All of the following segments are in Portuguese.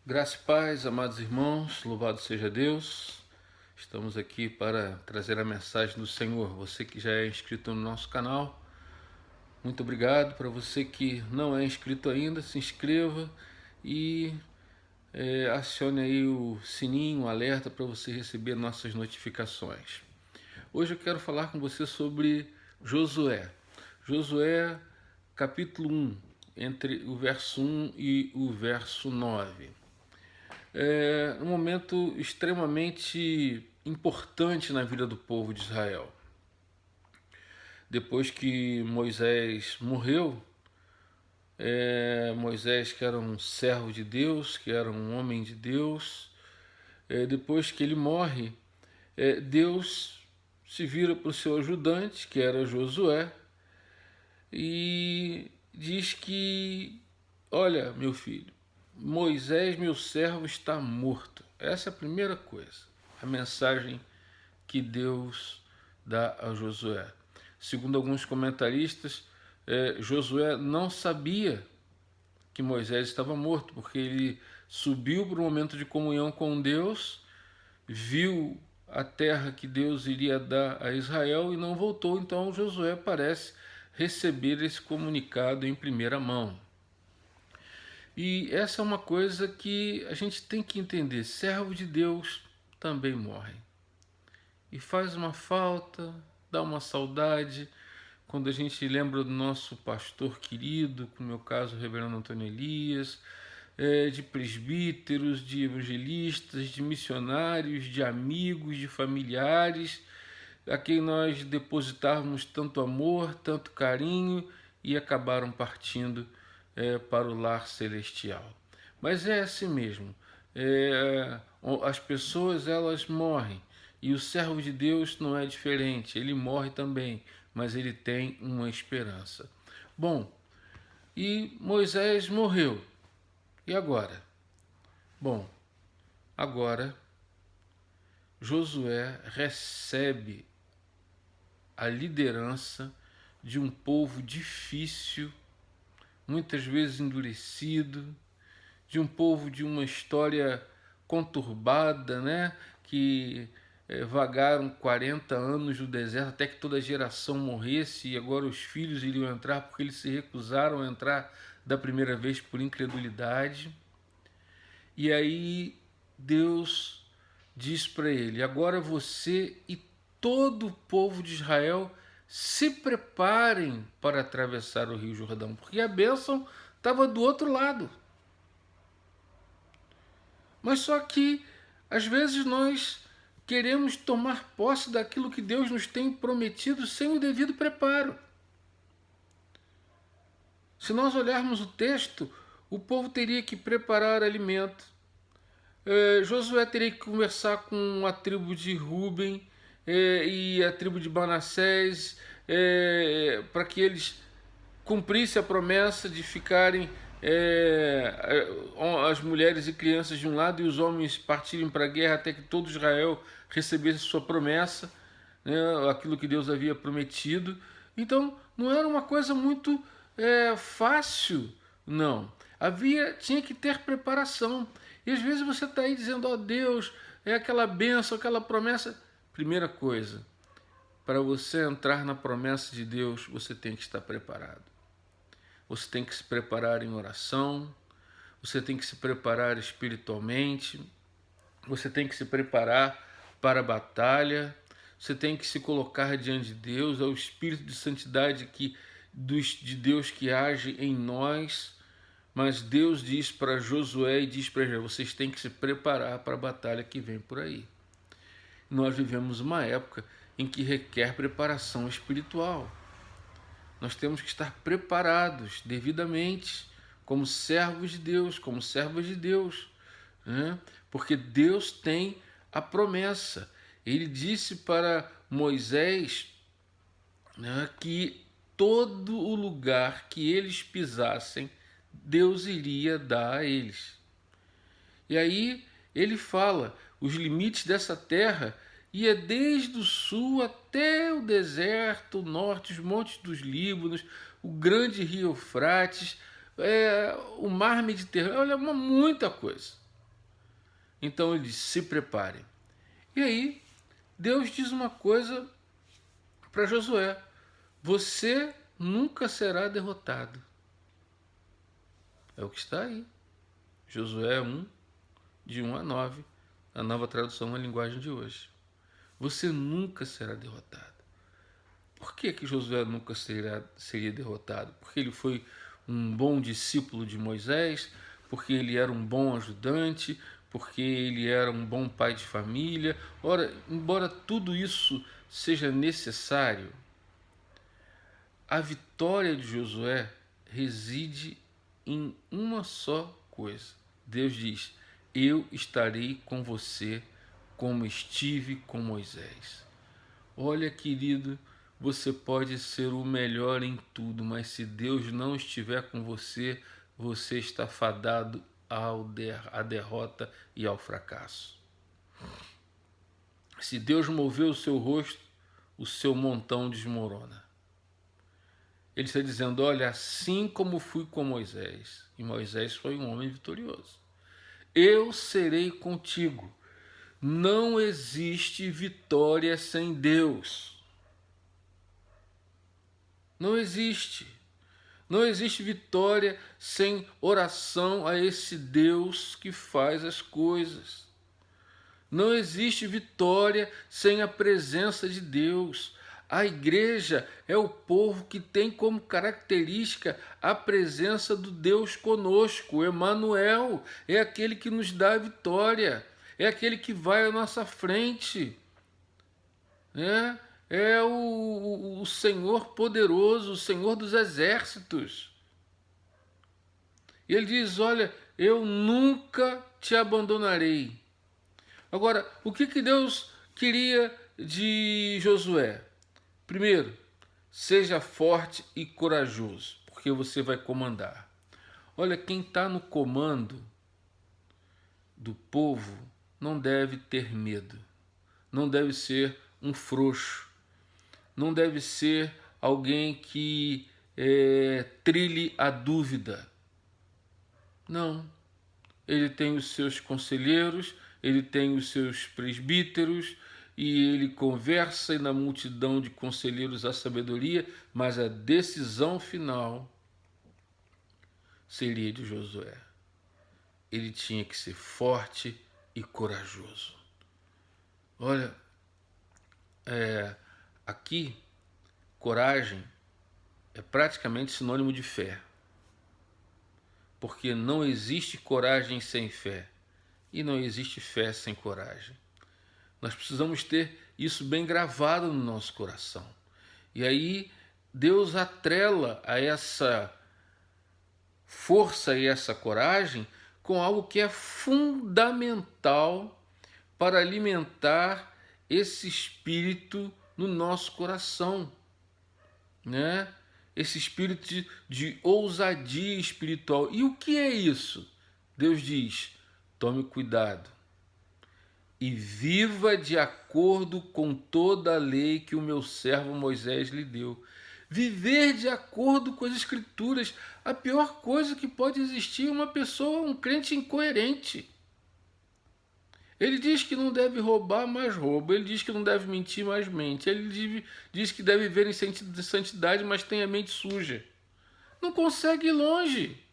Graça e paz, amados irmãos, louvado seja Deus. Estamos aqui para trazer a mensagem do Senhor. Você que já é inscrito no nosso canal, muito obrigado. Para você que não é inscrito ainda, se inscreva e acione aí o sininho, o alerta para você receber nossas notificações. Hoje eu quero falar com você sobre Josué. Josué, capítulo 1, entre o verso 1 e o verso 9. É um momento extremamente importante na vida do povo de Israel. Depois que Moisés morreu, Moisés, que era um servo de Deus, que era um homem de Deus, depois que ele morre, Deus se vira para o seu ajudante, que era Josué, e diz que: olha, meu filho, Moisés, meu servo, está morto. Essa é a primeira coisa, a mensagem que Deus dá a Josué. Segundo alguns comentaristas, Josué não sabia que Moisés estava morto, porque ele subiu para o momento de comunhão com Deus, viu a terra que Deus iria dar a Israel e não voltou. Então Josué parece receber esse comunicado em primeira mão. E essa é uma coisa que a gente tem que entender: servo de Deus também morre. E faz uma falta, dá uma saudade, quando a gente lembra do nosso pastor querido, no meu caso o reverendo Antônio Elias, de presbíteros, de evangelistas, de missionários, de amigos, de familiares, a quem nós depositávamos tanto amor, tanto carinho e acabaram partindo para o lar celestial. Mas é assim mesmo. As pessoas, elas morrem, e o servo de Deus não é diferente. Ele morre também, mas ele tem uma esperança. Bom, e Moisés morreu. E agora? Bom, agora Josué recebe a liderança de um povo difícil, muitas vezes endurecido, de um povo de uma história conturbada, né? Que vagaram 40 anos no deserto até que toda a geração morresse, e agora os filhos iriam entrar porque eles se recusaram a entrar da primeira vez por incredulidade. E aí Deus diz para ele: agora você e todo o povo de Israel se preparem para atravessar o Rio Jordão, porque a bênção estava do outro lado. Mas só que às vezes nós queremos tomar posse daquilo que Deus nos tem prometido sem o devido preparo. Se nós olharmos o texto, o povo teria que preparar alimento. Josué teria que conversar com a tribo de Ruben e a tribo de Manassés para que eles cumprissem a promessa de ficarem as mulheres e crianças de um lado e os homens partirem para a guerra até que todo Israel recebesse sua promessa, né, aquilo que Deus havia prometido. Então não era uma coisa muito fácil, não. Tinha que ter preparação. E às vezes você está aí dizendo: ó Deus, é aquela bênção, aquela promessa. Primeira coisa, para você entrar na promessa de Deus, você tem que estar preparado. Você tem que se preparar em oração, você tem que se preparar espiritualmente, você tem que se preparar para a batalha, você tem que se colocar diante de Deus. É o Espírito de Santidade de Deus que age em nós. Mas Deus diz para Josué e diz para Israel: vocês têm que se preparar para a batalha que vem por aí. Nós vivemos uma época em que requer preparação espiritual. Nós temos que estar preparados devidamente, como servos de Deus, como servas de Deus, né? Porque Deus tem a promessa. Ele disse para Moisés, né, que todo o lugar que eles pisassem, Deus iria dar a eles. E aí ele fala: os limites dessa terra ia desde o sul até o deserto, o norte, os montes dos Líbanos, o grande rio Eufrates, o mar Mediterrâneo. Olha, muita coisa. Então ele diz, se prepare. E aí, Deus diz uma coisa para Josué: você nunca será derrotado. É o que está aí. Josué 1, de 1 a 9, a nova tradução na linguagem de hoje. Você nunca será derrotado. Por que Josué nunca seria derrotado? Porque ele foi um bom discípulo de Moisés, porque ele era um bom ajudante, porque ele era um bom pai de família. Ora, embora tudo isso seja necessário, a vitória de Josué reside em uma só coisa. Deus diz: eu estarei com você como estive com Moisés. Olha, querido, você pode ser o melhor em tudo, mas se Deus não estiver com você, você está fadado à derrota e ao fracasso. Se Deus mover o seu rosto, o seu montão desmorona. Ele está dizendo: olha, assim como fui com Moisés, e Moisés foi um homem vitorioso, eu serei contigo. Não existe vitória sem Deus. Não existe. Não existe vitória sem oração a esse Deus que faz as coisas. Não existe vitória sem a presença de Deus. A igreja é o povo que tem como característica a presença do Deus conosco. Emanuel é aquele que nos dá a vitória, é aquele que vai à nossa frente, né? É o Senhor poderoso, o Senhor dos exércitos. E ele diz: olha, eu nunca te abandonarei. Agora, o que Deus queria de Josué? Primeiro, seja forte e corajoso, porque você vai comandar. Olha, quem está no comando do povo não deve ter medo, não deve ser um frouxo, não deve ser alguém que trilhe a dúvida. Não. Ele tem os seus conselheiros, ele tem os seus presbíteros, e ele conversa, e na multidão de conselheiros há sabedoria, mas a decisão final seria de Josué. Ele tinha que ser forte e corajoso. Olha, aqui, coragem é praticamente sinônimo de fé, porque não existe coragem sem fé, e não existe fé sem coragem. Nós precisamos ter isso bem gravado no nosso coração. E aí Deus atrela a essa força e essa coragem com algo que é fundamental para alimentar esse espírito no nosso coração, né? Esse espírito de ousadia espiritual. E o que é isso? Deus diz: tome cuidado e viva de acordo com toda a lei que o meu servo Moisés lhe deu. Viver de acordo com as Escrituras. A pior coisa que pode existir é uma pessoa, um crente incoerente. Ele diz que não deve roubar, mas rouba. Ele diz que não deve mentir, mas mente. Ele diz que deve viver em santidade, mas tem a mente suja. Não consegue ir longe.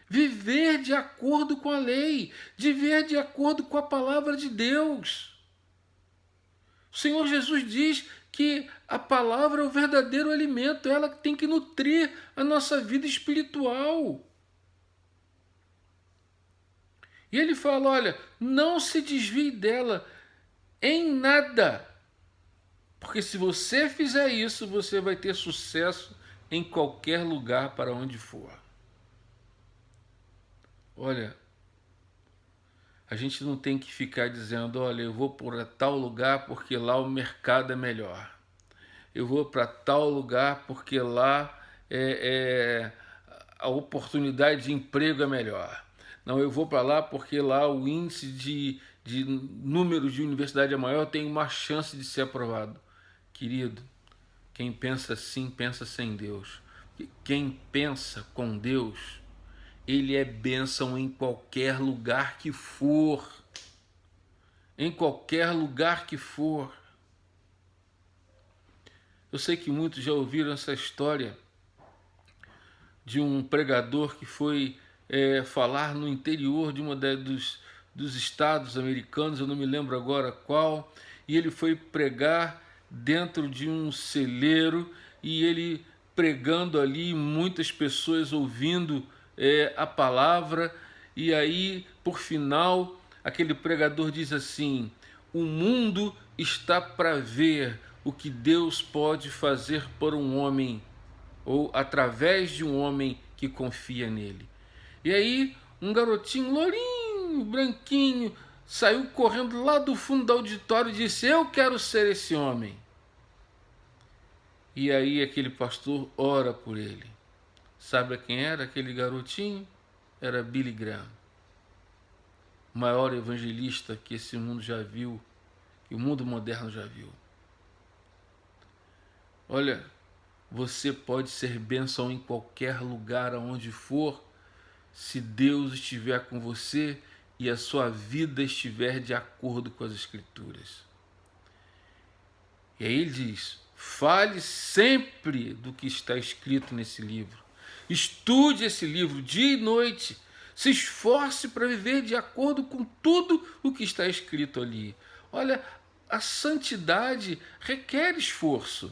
Viver de acordo com a lei, viver de acordo com a palavra de Deus. O Senhor Jesus diz que a palavra é o verdadeiro alimento, ela tem que nutrir a nossa vida espiritual. E ele fala: olha, não se desvie dela em nada, porque se você fizer isso, você vai ter sucesso em qualquer lugar para onde for. Olha, a gente não tem que ficar dizendo: olha, eu vou para tal lugar porque lá o mercado é melhor. Eu vou para tal lugar porque lá a oportunidade de emprego é melhor. Não, eu vou para lá porque lá o índice de número de universidade é maior, eu tenho uma chance de ser aprovado. Querido, quem pensa assim, pensa sem Deus. Quem pensa com Deus, ele é bênção em qualquer lugar que for. Em qualquer lugar que for. Eu sei que muitos já ouviram essa história de um pregador que foi falar no interior de dos estados americanos, eu não me lembro agora qual, e ele foi pregar dentro de um celeiro, e ele pregando ali, muitas pessoas ouvindo a palavra, e aí, por final, aquele pregador diz assim: o mundo está para ver o que Deus pode fazer por um homem, ou através de um homem que confia nele. E aí, um garotinho lourinho, branquinho, saiu correndo lá do fundo do auditório e disse: eu quero ser esse homem. E aí aquele pastor ora por ele. Sabe quem era aquele garotinho? Era Billy Graham, o maior evangelista que esse mundo já viu, que o mundo moderno já viu. Olha, você pode ser bênção em qualquer lugar aonde for, se Deus estiver com você e a sua vida estiver de acordo com as Escrituras. E aí ele diz: fale sempre do que está escrito nesse livro. Estude esse livro dia e noite. Se esforce para viver de acordo com tudo o que está escrito ali. Olha, a santidade requer esforço.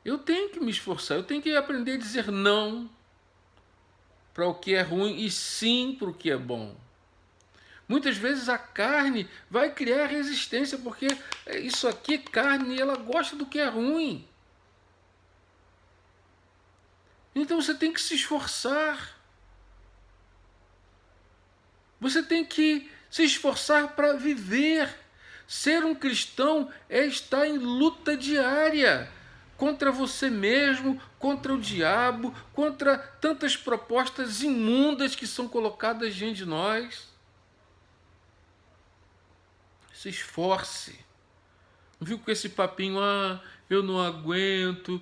Eu tenho que me esforçar, eu tenho que aprender a dizer não para o que é ruim e sim para o que é bom. Muitas vezes a carne vai criar resistência, porque isso aqui é carne e ela gosta do que é ruim. Então você tem que se esforçar. Você tem que se esforçar para viver. Ser um cristão é estar em luta diária contra você mesmo, contra o diabo, contra tantas propostas imundas que são colocadas diante de nós. Se esforce. Não fico com esse papinho: eu não aguento,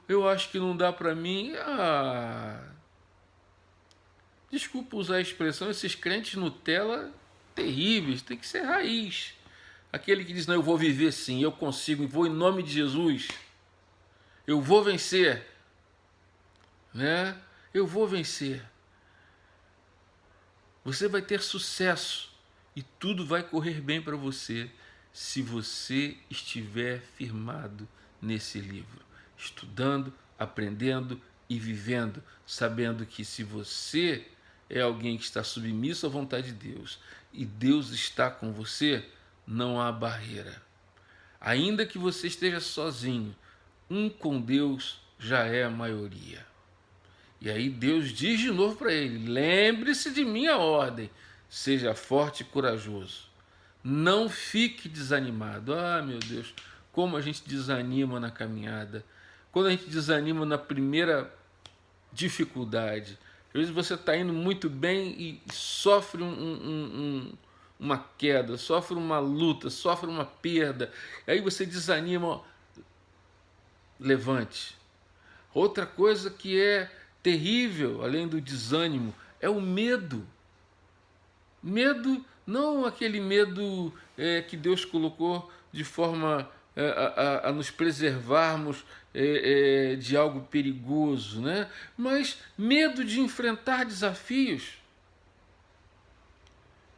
eu acho que não dá para mim. Desculpa usar a expressão, esses crentes Nutella terríveis, tem que ser raiz. Aquele que diz: não, eu vou viver sim, eu consigo, vou em nome de Jesus, eu vou vencer, né? Eu vou vencer. Você vai ter sucesso e tudo vai correr bem para você se você estiver firmado nesse livro, estudando, aprendendo e vivendo, sabendo que se você é alguém que está submisso à vontade de Deus e Deus está com você, não há barreira. Ainda que você esteja sozinho, um com Deus já é a maioria. E aí Deus diz de novo para ele: lembre-se de minha ordem, seja forte e corajoso. Não fique desanimado. Meu Deus, como a gente desanima na caminhada. Quando a gente desanima na primeira dificuldade. Às vezes você está indo muito bem e sofre uma queda, sofre uma luta, sofre uma perda. Aí você desanima. Levante. Outra coisa que é terrível, além do desânimo, é o medo. Medo, não aquele medo que Deus colocou de forma a nos preservarmos de algo perigoso, né? Mas medo de enfrentar desafios.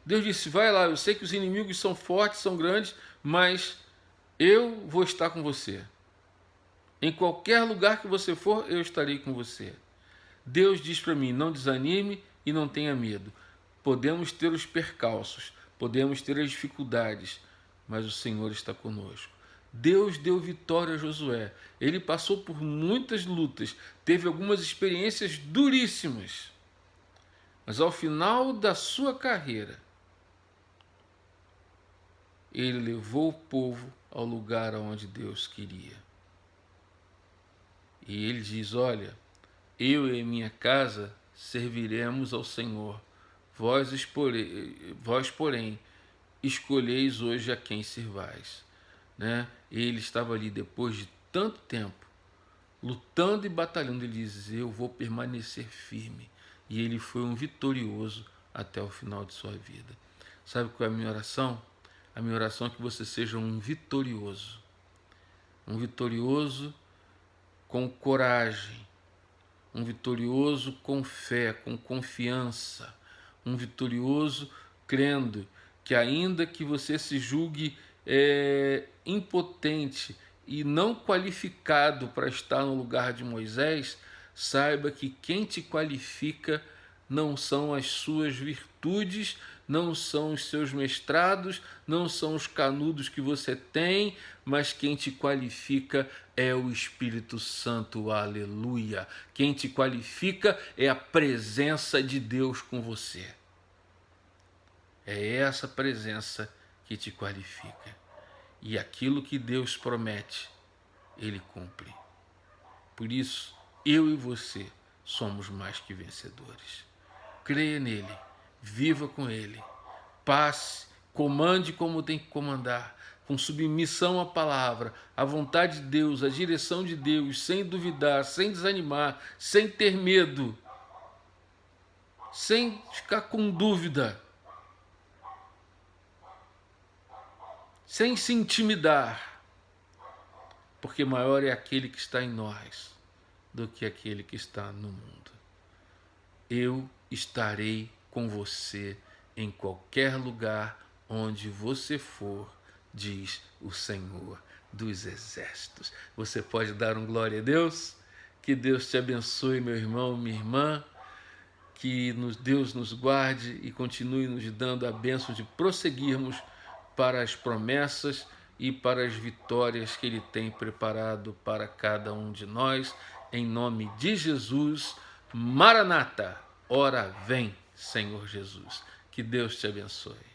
Deus disse: vai lá, eu sei que os inimigos são fortes, são grandes, mas eu vou estar com você. Em qualquer lugar que você for, eu estarei com você. Deus diz para mim: não desanime e não tenha medo. Podemos ter os percalços, podemos ter as dificuldades, mas o Senhor está conosco. Deus deu vitória a Josué. Ele passou por muitas lutas, teve algumas experiências duríssimas, mas ao final da sua carreira, ele levou o povo ao lugar onde Deus queria. E ele diz: olha, eu e minha casa serviremos ao Senhor. Vós, porém, escolheis hoje a quem servais. Né? Ele estava ali depois de tanto tempo, lutando e batalhando, ele diz: eu vou permanecer firme. E ele foi um vitorioso até o final de sua vida. Sabe qual é a minha oração? A minha oração é que você seja um vitorioso com coragem, um vitorioso com fé, com confiança, um vitorioso crendo que ainda que você se julgue impotente e não qualificado para estar no lugar de Moisés, saiba que quem te qualifica não são as suas virtudes, não são os seus mestrados, não são os canudos que você tem, mas quem te qualifica é o Espírito Santo, aleluia. Quem te qualifica é a presença de Deus com você. É essa presença que te qualifica. E aquilo que Deus promete, Ele cumpre. Por isso, eu e você somos mais que vencedores. Creia nele, viva com ele, passe, comande como tem que comandar, com submissão à palavra, à vontade de Deus, à direção de Deus, sem duvidar, sem desanimar, sem ter medo, sem ficar com dúvida, sem se intimidar, porque maior é aquele que está em nós do que aquele que está no mundo. Eu estarei com você em qualquer lugar onde você for, diz o Senhor dos Exércitos. Você pode dar um glória a Deus? Que Deus te abençoe, meu irmão, minha irmã. Que Deus nos guarde e continue nos dando a bênção de prosseguirmos para as promessas e para as vitórias que Ele tem preparado para cada um de nós. Em nome de Jesus, Maranata, ora vem, Senhor Jesus. Que Deus te abençoe.